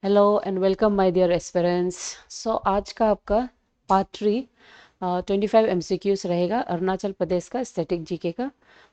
Hello and welcome my dear aspirants. आज का आपका पार्ट 3 25 एमसीक्यूज रहेगा अरुणाचल प्रदेश का स्टैटिक जीके का।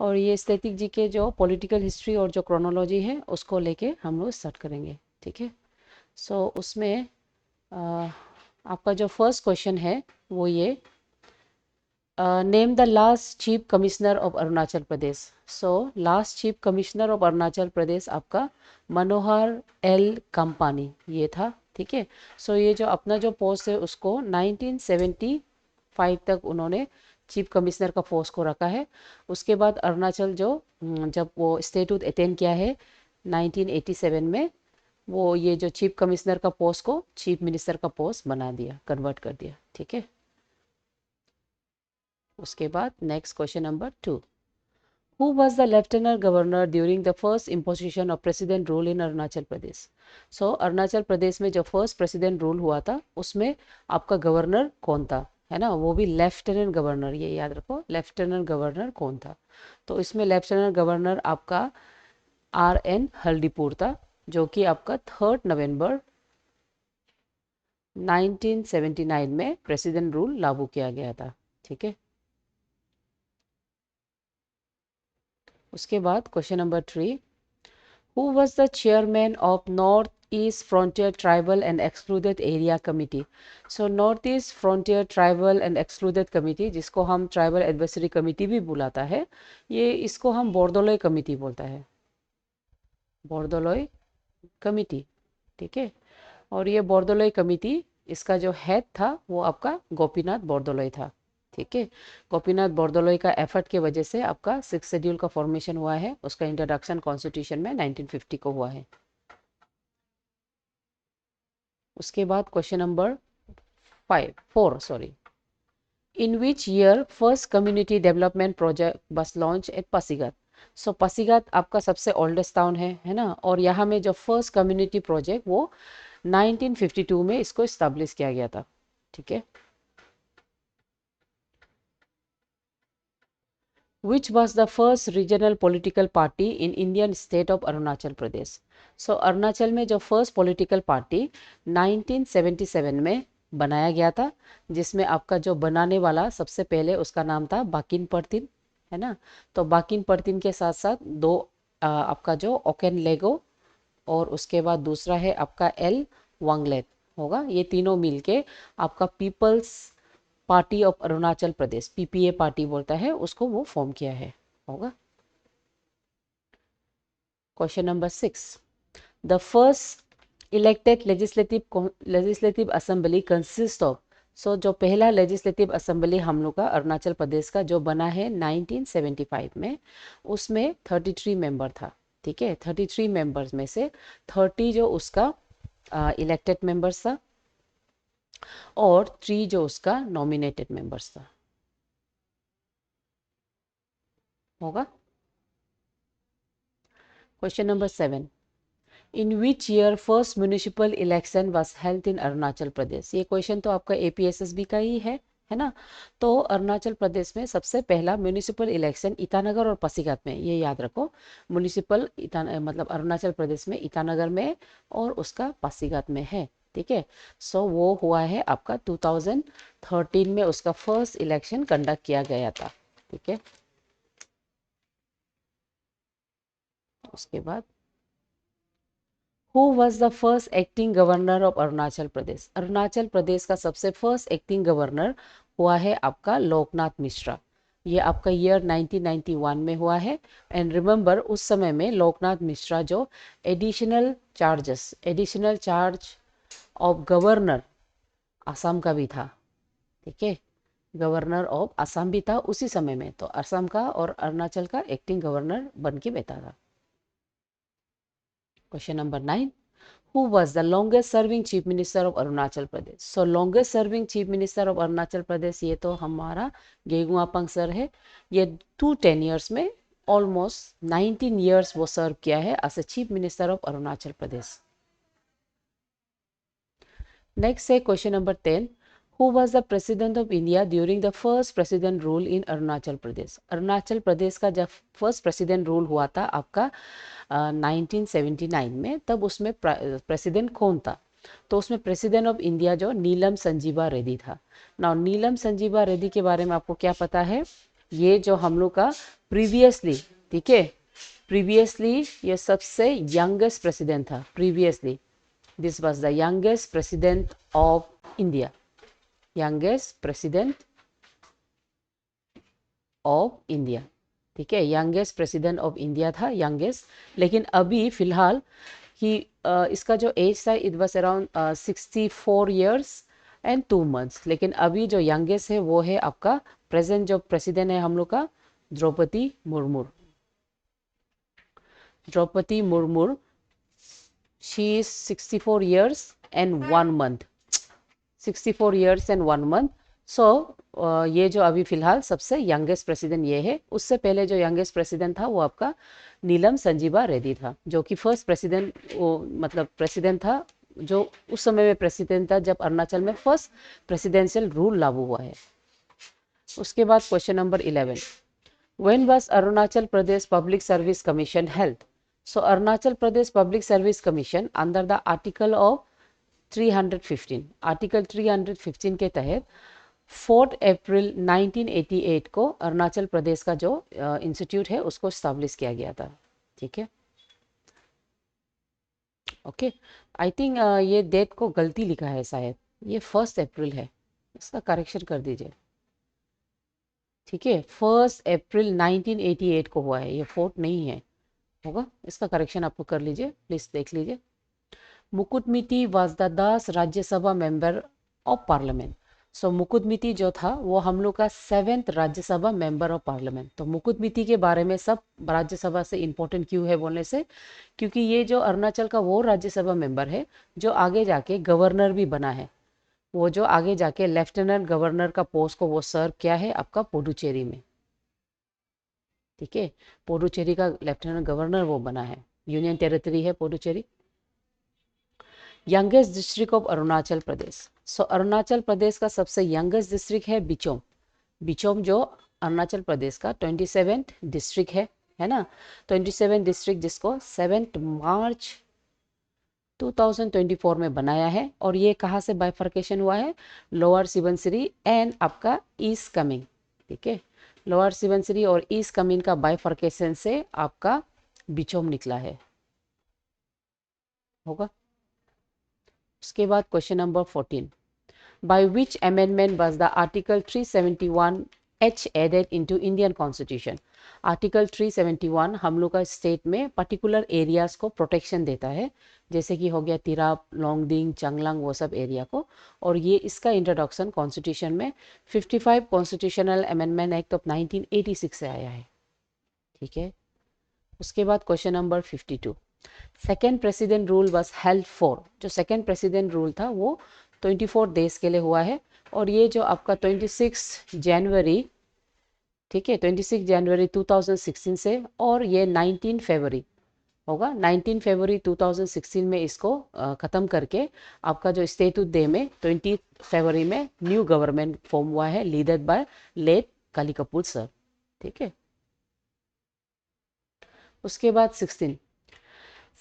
और ये स्टैटिक जीके जो पॉलिटिकल हिस्ट्री और जो क्रोनोलॉजी है उसको लेके हम लोग स्टार्ट करेंगे। ठीक है। उसमें आपका जो फर्स्ट क्वेश्चन है वो ये, name the last chief commissioner of Arunachal Pradesh. Last chief commissioner of Arunachal Pradesh आपका मनोहर एल कंपानी ये था। ठीक है। ये जो अपना जो पोस्ट है उसको 1975 तक उन्होंने चीफ कमिश्नर का पोस्ट को रखा है। उसके बाद अरुणाचल जो जब वो स्टेटहुड अटेन किया है 1987 में, वो ये जो चीफ कमिश्नर का पोस्ट को चीफ मिनिस्टर का पोस्ट बना दिया, कन्वर्ट कर दिया। ठीक है। उसके बाद next question number 2, who was the lieutenant governor during the first imposition of president rule in Arunachal Pradesh. Arunachal Pradesh में जो फर्स्ट प्रेसिडेंट रूल हुआ था उसमें आपका गवर्नर कौन था, है ना, वो भी लेफ्टिनेंट गवर्नर, ये याद रखो लेफ्टिनेंट गवर्नर कौन था। तो इसमें लेफ्टिनेंट गवर्नर आपका RN हल्दीपुर था, जो कि आपका 3 नवंबर 1979 में प्रेसिडेंट रूल लागू किया गया था। ठीक है। उसके बाद question number 3, who was the chairman of Northeast Frontier Tribal and Excluded Area Committee। Northeast Frontier Tribal and Excluded Committee, जिसको हम ट्राइबल एडवाइजरी कमेटी भी बुलाता है, ये इसको हम बोर्दोलोई कमेटी बोलता है, बोर्दोलोई कमेटी। ठीक है। और ये बोर्दोलोई कमेटी, इसका जो हेड था वो आपका गोपीनाथ बोर्दोलोई था। ठीक है। गोपीनाथ बोर्दोलोई का एफर्ट की वजह से आपका 6 शेड्यूल का फॉर्मेशन हुआ है, उसका इंट्रोडक्शन कॉन्स्टिट्यूशन में 1950 को हुआ है। उसके बाद question number 4, sorry, in which year first community development project बस लॉन्च एट पासीघाट। पासीघाट आपका सबसे ओल्डेस्ट टाउन है ना, और यहाँ में जो फर्स्ट कम्युनिटी प्रोजेक्ट वो 1952 में इसको इस्टेब्लिश किया गया था। ठीक है। Which was the first regional political party in Indian state of Arunachal Pradesh. Arunachal में जो फर्स्ट पॉलिटिकल पार्टी 1977 में बनाया गया था, जिसमें आपका जो बनाने वाला सबसे पहले उसका नाम था बाकिन परतिन, है ना। तो बाकिन परतिन के साथ साथ दो आपका जो ओकेन लेगो, और उसके बाद दूसरा है आपका एल वांगलेट होगा। ये तीनों मिलके आपका people's party of Arunachal Pradesh, PPA party बोलता है उसको, वो फॉर्म किया है होगा। Question number 6, the first elected legislative assembly consist of. जो पहला लेजिस्लेटिव असेंबली हम लोग का अरुणाचल प्रदेश का जो बना है 1975 में, उसमें 33 मेंबर था। ठीक है। 33 मेंबर्स में से 30 जो उसका इलेक्टेड मेंबर्स था और 3 जो उसका नॉमिनेटेड मेंबर्स था होगा। Question number 7, in which year first municipal election was held in Arunachal Pradesh. ये क्वेश्चन तो आपका APSSB का ही है ना। तो अरुणाचल प्रदेश में सबसे पहला म्यूनिसिपल इलेक्शन ईटानगर और पासीघाट में, ये याद रखो, म्यूनिसिपल मतलब अरुणाचल प्रदेश में ईटानगर में और उसका पासीघाट में है। ठीक है। वो हुआ है आपका 2013 में, उसका फर्स्ट इलेक्शन कंडक्ट किया गया था। ठीक है। उसके बाद who was the first acting governor of Arunachal Pradesh. Arunachal Pradesh का सबसे फर्स्ट एक्टिंग गवर्नर हुआ है आपका लोकनाथ मिश्रा। ये आपका ईयर 1991 में हुआ है। एंड रिमेंबर, उस समय में लोकनाथ मिश्रा जो additional charge of governor Assam का भी था। ठीक है। गवर्नर ऑफ असम भी था उसी समय में, तो असम का और अरुणाचल का एक्टिंग गवर्नर बन के बैठा था। Question number 9, who was the longest serving chief minister of Arunachal Pradesh। longest serving chief minister of Arunachal Pradesh ये तो हमारा गेगुआ अपंग सर है। ये 10 years में ऑलमोस्ट 19 years वो सर्व किया है as a chief minister of Arunachal Pradesh. Next है question number 10, who was the president of India during the first president rule in Arunachal Pradesh. Arunachal Pradesh का जब फर्स्ट प्रेसिडेंट रूल हुआ था आपका 1979 में, तब उसमें प्रेसिडेंट कौन था? तो उसमें प्रेसिडेंट ऑफ इंडिया जो नीलम संजीवा रेड्डी था। ना नीलम संजीवा रेड्डी के बारे में आपको क्या पता है? ये जो हम लोग का प्रीवियसली, ठीक है, प्रीवियसली ये सबसे यंगेस्ट प्रेसिडेंट था। Previously this was the youngest president of India, youngest president of India, ठीक है, यंगेस्ट प्रेसिडेंट ऑफ इंडिया था, यंगेस्ट। लेकिन अभी फिलहाल कि इसका जो एज था it was around 64 years and 2 months. लेकिन अभी जो यंगेस्ट है वो है आपका प्रेजेंट जो प्रेसिडेंट है हम लोग का, Draupadi Murmu. Draupadi Murmu, she is 64 years and 1 month, 64 years and 1 month. So ये जो अभी फिलहाल सबसे यंगेस्ट प्रेसिडेंट ये है। उससे पहले जो यंगेस्ट प्रेसिडेंट था वो आपका नीलम संजीवा रेड्डी था, जो कि फर्स्ट प्रेसिडेंट, वो मतलब प्रेसिडेंट था जो उस समय में प्रेसिडेंट था जब अरुणाचल में फर्स्ट प्रेसिडेंशियल रूल लागू हुआ है। उसके बाद question number 11, when was Arunachal Pradesh public service commission held? So Arunachal Pradesh public service commission under the article of 315, article 315 के तहत 4 अप्रैल 1988 को अरुणाचल प्रदेश का जो इंस्टीट्यूट है उसको स्टैब्लिश किया गया था, ठीक है। ओके, आई थिंक ये डेट को गलती लिखा है शायद, ये 1 अप्रैल है, इसका करेक्शन कर दीजिए, ठीक है। 1 अप्रैल 1988 को हुआ है, ये 4 नहीं है, होगा, इसका करेक्शन आपको कर लीजिए, प्लीज देख लीजिए। Mukut Mithi was the 10 Rajya Sabha member of parliament. So Mukut Mithi जो था वो हम लोग का 7th Rajya Sabha member of parliament. तो मुकुटमिती के बारे में सब राज्यसभा से इम्पोर्टेंट क्यों है बोलने से, क्योंकि ये जो अरुणाचल का वो राज्यसभा मेंबर है जो आगे जाके गवर्नर भी बना है, वो जो आगे जाके लेफ्टिनेंट गवर्नर का पोस्ट को वो सर्व किया है आपका पुडुचेरी में, ठीक है। पुडुचेरी का लेफ्टिनेंट गवर्नर वो बना है, यूनियन टेरिटरी है Puducherry. Youngest district of Arunachal Pradesh. So Arunachal Pradesh का सबसे यंगेस्ट डिस्ट्रिक्ट है बिचोम। बिचोम जो अरुणाचल प्रदेश का 27th डिस्ट्रिक्ट है ना, 27 डिस्ट्रिक्ट जिसको 7 मार्च 2024 में बनाया है। और ये कहाँ से बाइफर्केशन हुआ है? लोअर सिबनसिरी एंड आपका ईस्ट कमिंग, ठीक है, लोअर सिबनसिरी और ईस्ट कमिंग का बाइफर्केशन से आपका बिचोम निकला है, होगा। उसके बाद question number 14, by which amendment was the article 371H added into Indian Constitution? Article 371 हम लोग का स्टेट में पर्टिकुलर एरियाज को प्रोटेक्शन देता है, जैसे कि हो गया तिराप, लोंगडिंग, चांगलांग, वो सब एरिया को। और ये इसका इंट्रोडक्शन कॉन्स्टिट्यूशन में 55 कॉन्स्टिट्यूशनल अमेंडमेंट एक्ट ऑफ 1986 से आया है, ठीक है। उसके बाद question number 52, second president rule was held for. जो सेकेंड प्रेसिडेंट रूल था वो 24 डेज के लिए हुआ है। और ये जो आपका 26 जनवरी, ठीक है, 26 जनवरी 2016 से, और ये 19 फरवरी होगा, 19 फरवरी 2016 में इसको ख़त्म करके आपका जो स्टेटूट डे में 20 फरवरी में न्यू गवर्नमेंट फॉर्म हुआ है, leader by late Kali Kapoor sir, ठीक है। उसके बाद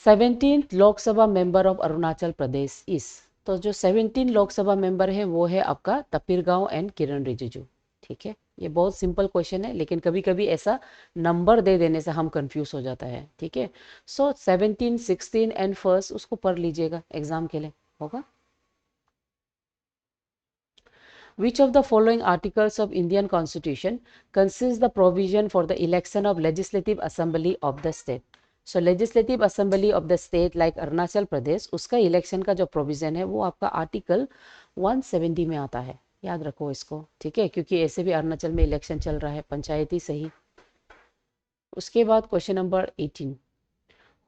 17th Lok Sabha member of Arunachal Pradesh is. तो जो 17 लोकसभा मेंबर है वो है आपका तपीर गांव एंड किरण रिजिजू, ठीक है। ये बहुत सिंपल क्वेश्चन है, लेकिन कभी कभी ऐसा नंबर दे देने से हम कंफ्यूज हो जाता है, ठीक है। सो 17, 16 एंड फर्स्ट उसको पढ़ लीजिएगा एग्जाम के लिए, होगा। Which of the following articles of Indian Constitution consists the provision for the election of Legislative Assembly of the state? So Legislative Assembly of the state like Arunachal Pradesh, उसका इलेक्शन का जो provision है वो आपका आर्टिकल 170 में आता है, याद रखो इसको, ठीक है, क्योंकि ऐसे भी अरुणाचल में इलेक्शन चल रहा है, पंचायती सही। उसके बाद question number 18,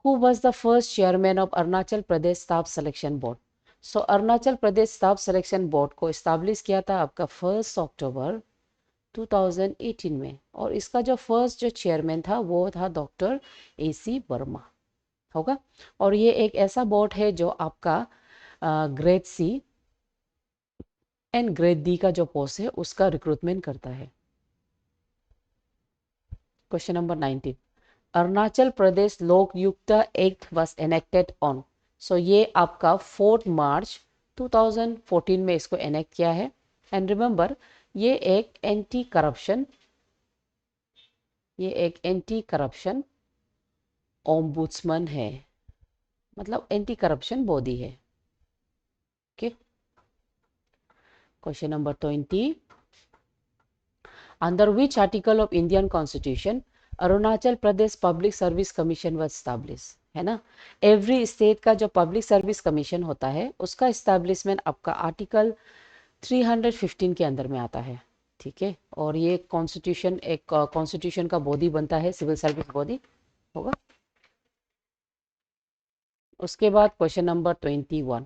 who was the first chairman of Arunachal Pradesh staff selection board? So Arunachal Pradesh staff selection board को इस्टेब्लिश किया था आपका 1 अक्टूबर 2018 में। और इसका जो फर्स्ट जो चेयरमैन था वो था डॉक्टर AC वर्मा, होगा। और ये एक ऐसा बोर्ड है जो आपका grade C and grade D का जो पोस्ट है उसका रिक्रूटमेंट करता है। Question number 19, Arunachal Pradesh Lokayukta act was enacted on. So ये आपका 4 मार्च 2014 में इसको एनेक्ट किया है। एंड रिमेंबर, ये एक एंटी करप्शन ओम्बुड्समैन है, मतलब एंटी करप्शन बॉडी है। Okay, question number 20, under which article of Indian constitution Arunachal Pradesh public service commission was establish, है ना। एवरी स्टेट का जो पब्लिक सर्विस कमीशन होता है उसका एस्टैब्लिशमेंट आपका आर्टिकल 315 के अंदर में आता है, ठीक है। और ये कॉन्स्टिट्यूशन का बॉडी बनता है, सिविल सर्विस बॉडी होगा। उसके बाद question number 21,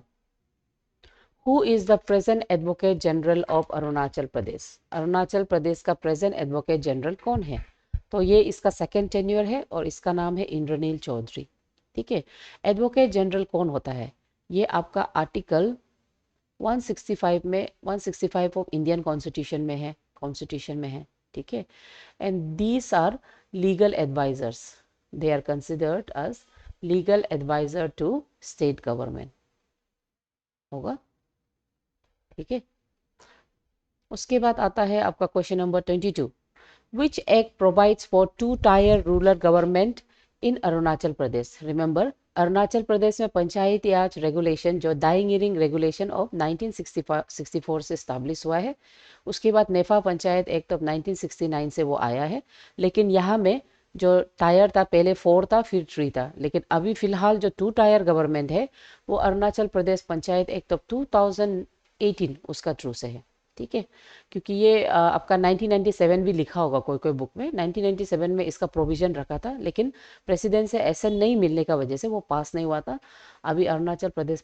who is the present advocate general of Arunachal Pradesh. Arunachal Pradesh का प्रेजेंट एडवोकेट जनरल कौन है? तो ये इसका सेकेंड टेन्योर है और इसका नाम है इंद्रनील चौधरी, ठीक है। एडवोकेट जनरल कौन होता है? ये आपका आर्टिकल 165 ऑफ इंडियन कॉन्स्टिट्यूशन में है, ठीक है। And these are legal advisers, they are considered as legal adviser to state government होगा, ठीक है। उसके बाद आता है आपका question number 22, which act provides for 2-tier rural government in Arunachal Pradesh. Remember, Arunachal Pradesh में पंचायती राज रेगुलेशन जो दाइंग इरिंग रेगुलेशन ऑफ 1964 से स्टैब्लिश हुआ है। उसके बाद नेफा पंचायत एक्ट ऑफ 1969 से वो आया है। लेकिन यहाँ में जो टायर था पहले 4 था फिर 3 था, लेकिन अभी फिलहाल जो 2-tier गवर्नमेंट है वो अरुणाचल प्रदेश पंचायत एक्ट ऑफ 2018 उसका थ्रू से है, ठीक है। क्योंकि ये आपका 1997 भी लिखा होगा कोई कोई बुक में, 1997 में इसका प्रोविजन रखा था, लेकिन प्रेसिडेंट से ऐसा नहीं मिलने का वजह से वो पास नहीं हुआ था। अभी अरुणाचल प्रदेश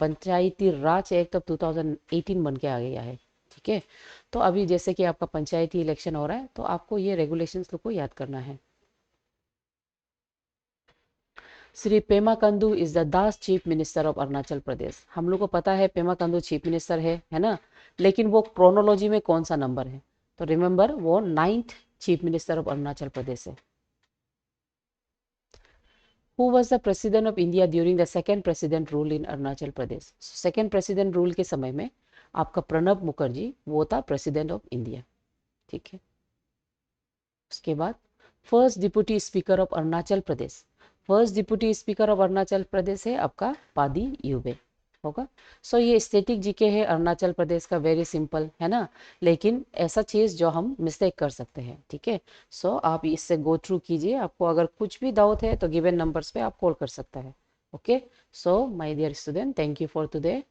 पंचायती राज एक्ट ऑफ 2018 बन के आ गया है, ठीक है। तो अभी जैसे कि आपका पंचायती इलेक्शन हो रहा है तो आपको ये रेगुलेशंस को याद करना है। श्री पेमा कंदू इज द दास chief minister of Arunachal Pradesh. हम लोग को पता है पेमा कंदू चीफ मिनिस्टर है ना, लेकिन वो क्रोनोलॉजी में कौन सा नंबर है? तो रिमेंबर, वो 9th chief minister of Arunachal Pradesh है। Who was the president of India during the second president rule in Arunachal Pradesh. Second president rule के समय में आपका प्रणब मुखर्जी वो था प्रेसिडेंट ऑफ इंडिया, ठीक है। उसके बाद first deputy speaker of Arunachal Pradesh, first deputy speaker of Arunachal Pradesh है आपका पादी यूबे होगा। सो ये स्टैटिक जीके है अरुणाचल प्रदेश का, वेरी सिंपल है ना, लेकिन ऐसा चीज़ जो हम मिस्टेक कर सकते हैं, ठीक है। सो आप इससे गो थ्रू कीजिए, आपको अगर कुछ भी डाउट है तो गिवन नंबर्स पे आप कॉल कर सकता है। Okay, so my dear student, thank you for today.